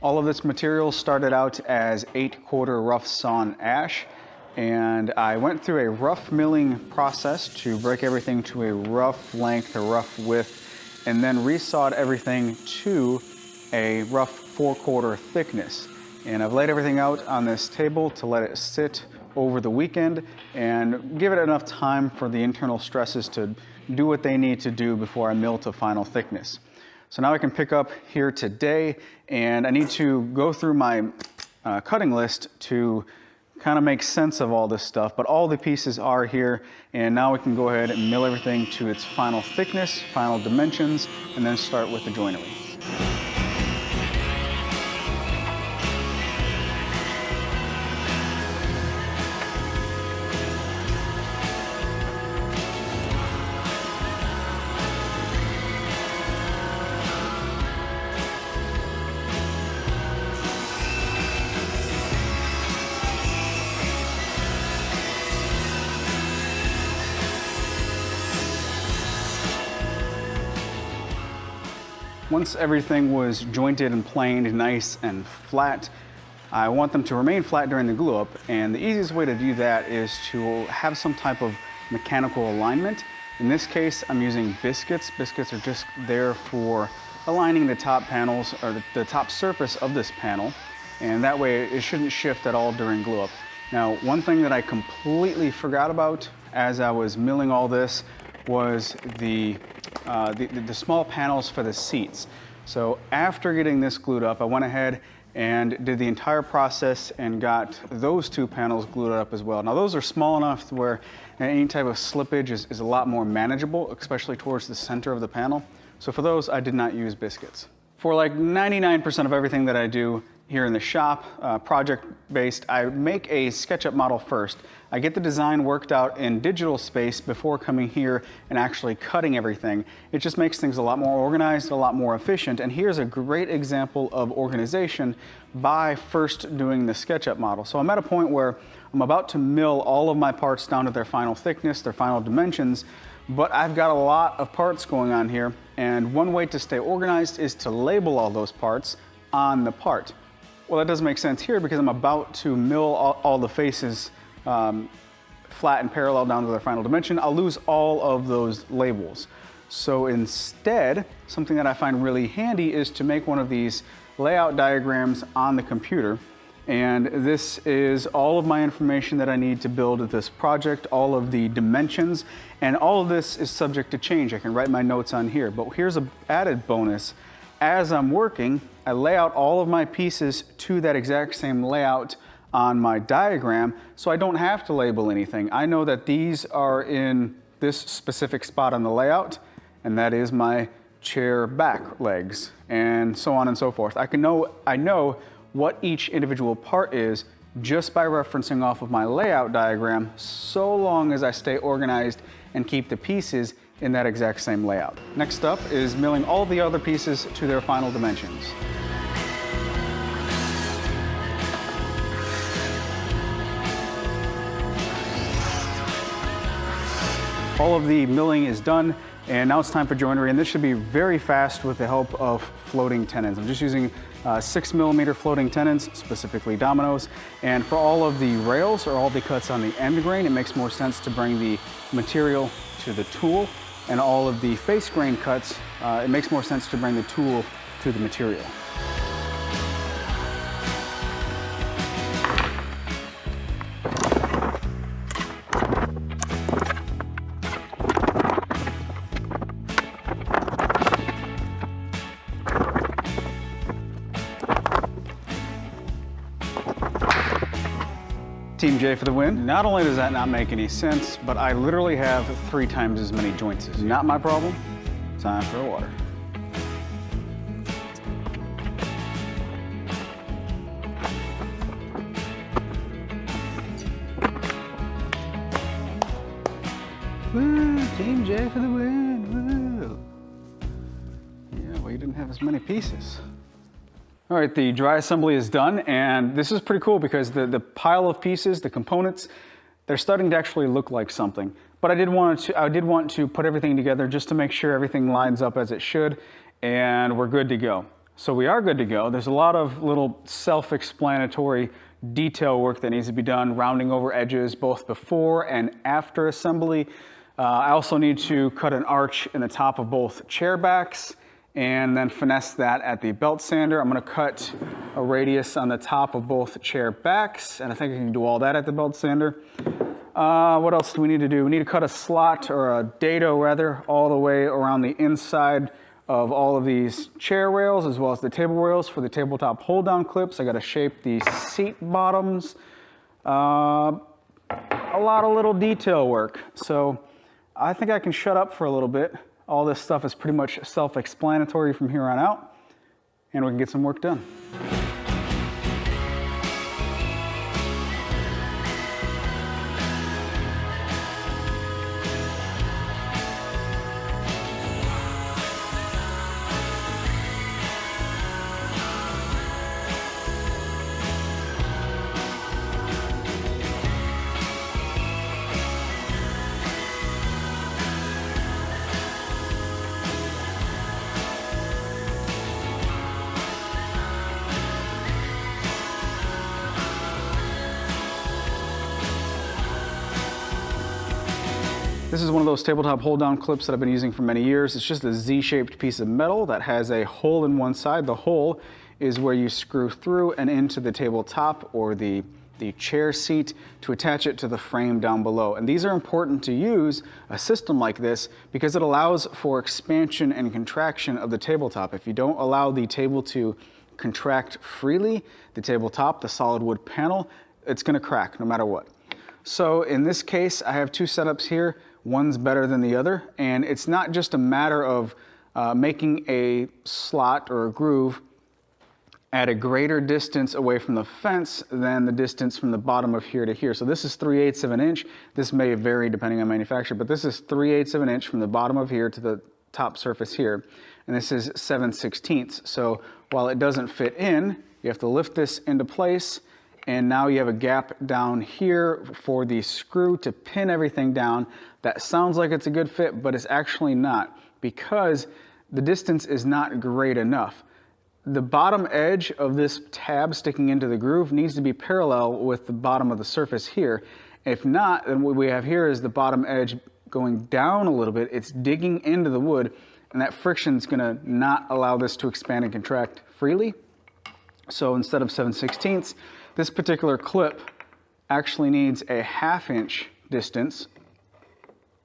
All of this material started out as 8-quarter rough sawn ash, and I went through a rough milling process to break everything to a rough length, a rough width, and then resawed everything to a rough 4-quarter thickness. And I've laid everything out on this table to let it sit over the weekend and give it enough time for the internal stresses to do what they need to do before I mill to final thickness. So now I can pick up here today, and I need to go through my cutting list to kind of make sense of all this stuff, but all the pieces are here, and now we can go ahead and mill everything to its final thickness, final dimensions, and then start with the joinery. Once everything was jointed and planed nice and flat, I want them to remain flat during the glue up, and the easiest way to do that is to have some type of mechanical alignment. In this case, I'm using biscuits. Biscuits are just there for aligning the top panels, or the top surface of this panel, and that way it shouldn't shift at all during glue up. Now, one thing that I completely forgot about as I was milling all this was the small panels for the seats. So after getting this glued up, I went ahead and did the entire process and got those 2 panels glued up as well. Now those are small enough to where any type of slippage is a lot more manageable, especially towards the center of the panel. So for those, I did not use biscuits. For like 99% of everything that I do here in the shop, project-based, I make a SketchUp model first. I get the design worked out in digital space before coming here and actually cutting everything. It just makes things a lot more organized, a lot more efficient, and here's a great example of organization by first doing the SketchUp model. So I'm at a point where I'm about to mill all of my parts down to their final thickness, their final dimensions, but I've got a lot of parts going on here, and one way to stay organized is to label all those parts on the part. Well, that doesn't make sense here because I'm about to mill all the faces flat and parallel down to their final dimension. I'll lose all of those labels. So instead, something that I find really handy is to make one of these layout diagrams on the computer. And this is all of my information that I need to build this project, all of the dimensions, and all of this is subject to change. I can write my notes on here, but here's an added bonus. As I'm working, I lay out all of my pieces to that exact same layout on my diagram, so I don't have to label anything. I know that these are in this specific spot on the layout, and that is my chair back legs, and so on and so forth. I know what each individual part is just by referencing off of my layout diagram, so long as I stay organized and keep the pieces in that exact same layout. Next up is milling all the other pieces to their final dimensions. All of the milling is done, and now it's time for joinery, and this should be very fast with the help of floating tenons. I'm just using 6mm floating tenons, specifically dominoes, and for all of the rails or all the cuts on the end grain, it makes more sense to bring the material to the tool, and all of the face grain cuts, it makes more sense to bring the tool to the material. Team J for the win. Not only does that not make any sense, but I literally have 3 times as many joints. It's not my problem. Time for water. Woo, Team J for the win, woo. Yeah, well, you didn't have as many pieces. All right, the dry assembly is done, and this is pretty cool because the pile of pieces, the components, they're starting to actually look like something. But I did want to put everything together just to make sure everything lines up as it should, and we're good to go. So we are good to go. There's a lot of little self-explanatory detail work that needs to be done, rounding over edges both before and after assembly. I also need to cut an arch in the top of both chair backs and then finesse that at the belt sander. I'm gonna cut a radius on the top of both chair backs, and I think I can do all that at the belt sander. What else do we need to do? We need to cut a slot, or a dado rather, all the way around the inside of all of these chair rails as well as the table rails for the tabletop hold down clips. I gotta shape the seat bottoms. A lot of little detail work. So I think I can shut up for a little bit. All this stuff is pretty much self-explanatory from here on out, and we can get some work done. This is one of those tabletop hold down clips that I've been using for many years. It's just a Z-shaped piece of metal that has a hole in one side. The hole is where you screw through and into the tabletop or the chair seat to attach it to the frame down below. And these are important to use a system like this because it allows for expansion and contraction of the tabletop. If you don't allow the table to contract freely, the tabletop, the solid wood panel, it's gonna crack no matter what. So in this case, I have two setups here. One's better than the other, and it's not just a matter of making a slot or a groove at a greater distance away from the fence than the distance from the bottom of here to here. So this is 3/8 of an inch. This may vary depending on manufacturer, but this is 3/8 of an inch from the bottom of here to the top surface here. And this is 7/16. So while it doesn't fit in, you have to lift this into place, and now you have a gap down here for the screw to pin everything down. That sounds like it's a good fit, but it's actually not, because the distance is not great enough. The bottom edge of this tab sticking into the groove needs to be parallel with the bottom of the surface here. If not, then what we have here is the bottom edge going down a little bit. It's digging into the wood, and that friction is gonna not allow this to expand and contract freely. So instead of 7/16, this particular clip actually needs a 1/2 inch distance,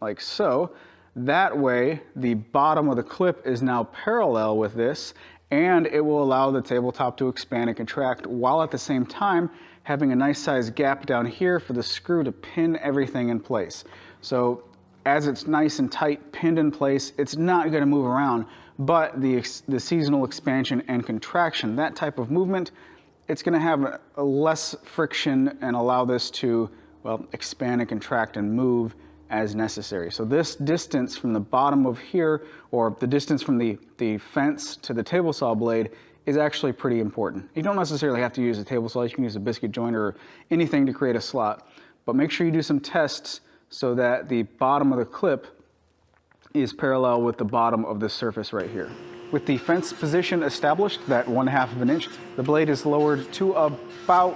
like so. That way, the bottom of the clip is now parallel with this, and it will allow the tabletop to expand and contract while at the same time having a nice sized gap down here for the screw to pin everything in place. So as it's nice and tight pinned in place, it's not gonna move around, but the seasonal expansion and contraction, that type of movement, it's gonna have a less friction and allow this to, well, expand and contract and move as necessary. So this distance from the bottom of here, or the distance from the fence to the table saw blade, is actually pretty important. You don't necessarily have to use a table saw. You can use a biscuit joiner or anything to create a slot, but make sure you do some tests so that the bottom of the clip is parallel with the bottom of this surface right here. With the fence position established, that 1/2 of an inch, the blade is lowered to about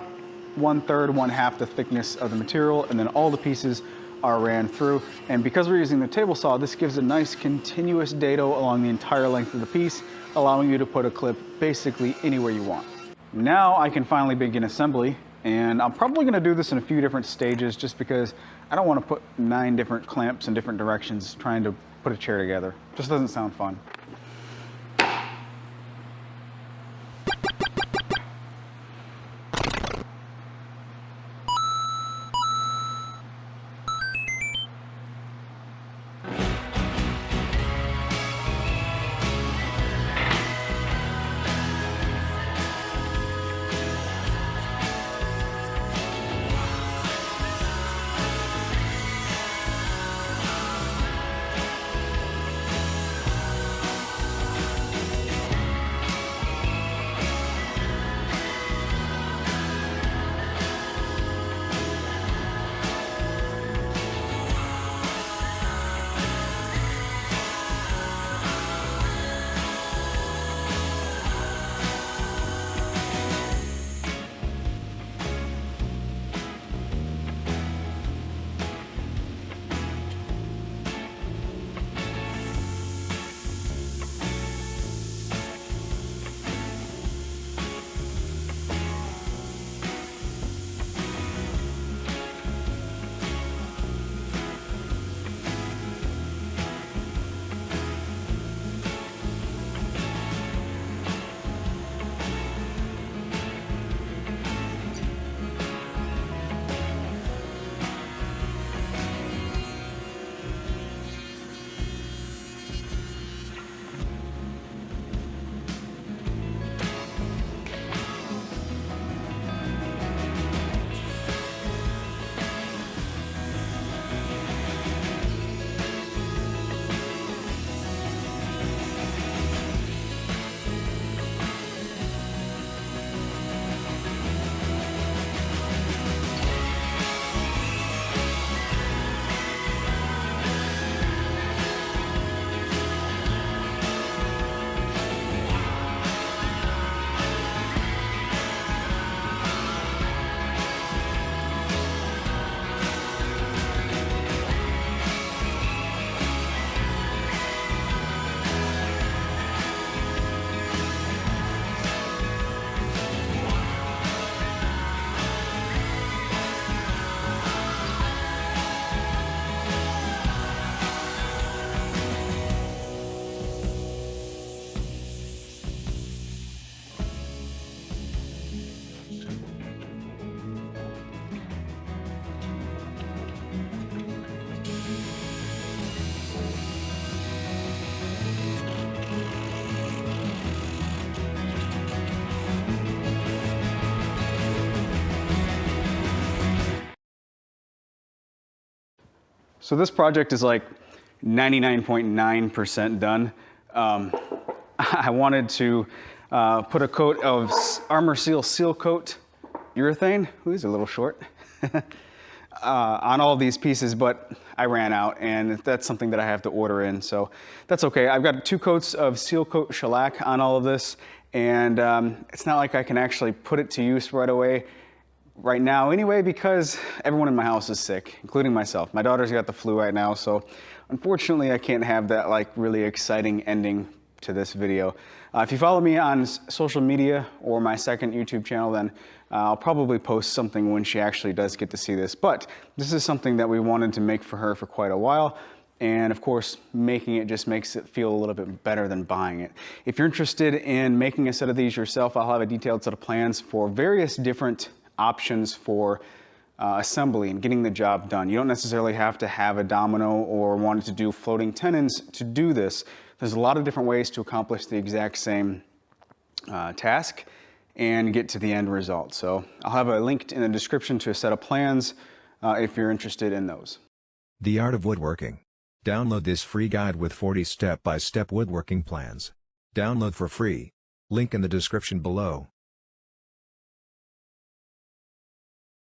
1/3, 1/2 the thickness of the material, and then all the pieces are ran through. And because we're using the table saw, this gives a nice continuous dado along the entire length of the piece, allowing you to put a clip basically anywhere you want. Now I can finally begin assembly, and I'm probably gonna do this in a few different stages just because I don't wanna put 9 different clamps in different directions trying to put a chair together. Just doesn't sound fun. So this project is like 99.9% done. I wanted to put a coat of Arm-R-Seal Seal Coat urethane, who's a little short, on all these pieces, but I ran out, and that's something that I have to order in, so that's okay. I've got 2 coats of Seal Coat Shellac on all of this, and it's not like I can actually put it to use right away, right now anyway, because everyone in my house is sick, including myself. My daughter's got the flu right now, so unfortunately I can't have that like really exciting ending to this video. If you follow me on social media or my second YouTube channel, then I'll probably post something when she actually does get to see this. But this is something that we wanted to make for her for quite a while. And of course, making it just makes it feel a little bit better than buying it. If you're interested in making a set of these yourself, I'll have a detailed set of plans for various different options for assembly and getting the job done. You don't necessarily have to have a domino or want to do floating tenons to do this. There's a lot of different ways to accomplish the exact same task and get to the end result. So I'll have a link in the description to a set of plans if you're interested in those. The Art of Woodworking. Download this free guide with 40 step-by-step woodworking plans. Download for free. Link in the description below.